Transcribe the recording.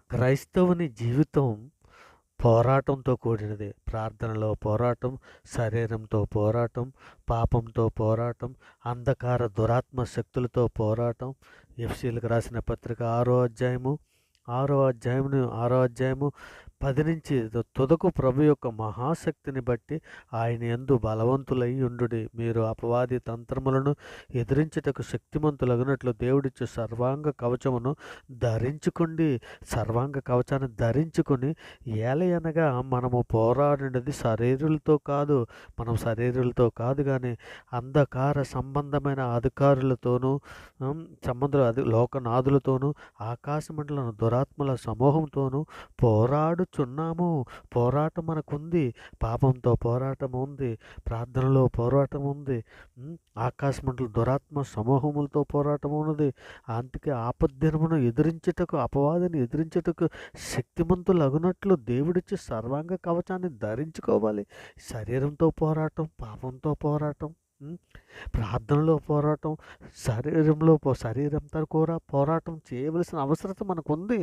క్రైస్తవుని జీవితం పోరాటంతో కూడినదే. ప్రార్థనలో పోరాటం, శరీరంతో పోరాటం, పాపంతో పోరాటం, అంధకార దురాత్మ శక్తులతో పోరాటం. ఎఫెసీయులకు రాసిన పత్రిక 6 అధ్యాయము 10 నుంచి తుదకు ప్రభు యొక్క మహాశక్తిని బట్టి ఆయన యందు బలవంతులై యుండుడి. మీరు అపవాది తంత్రములను ఎదిరించుటకు శక్తిమంతులగునట్లు దేవుడిచ్చు సర్వాంగ కవచమును ధరించుకోండి. సర్వాంగ కవచాన్ని ధరించుకొని ఏలయనగా మనము పోరాడినది శరీరులతో కాదు. మనం శరీరులతో కాదు గాని అంధకార సంబంధమైన అధికారులతోనూ లోకనాథులతోనూ ఆకాశమండలం దురాత్మల సమూహంతోనూ పోరాడుచున్నాము. పోరాటం మనకుంది. పాపంతో పోరాటం ఉంది. ప్రార్థనలో పోరాటం ఉంది. ఆకాశమండల దురాత్మ సమూహములతో పోరాటం ఉన్నది. అందుకే ఆపద్దినమును ఎదిరించుటకు, అపవాదిని ఎదిరించుటకు శక్తిమంతులగునట్లు దేవుడిచ్చే సర్వాంగ కవచాన్ని ధరించుకోవాలి. శరీరంతో పోరాటం, పాపంతో పోరాటం, ప్రార్థనలో పోరాటం, శరీరంతో కూడా పోరాటం చేయవలసిన అవసరత మనకుంది.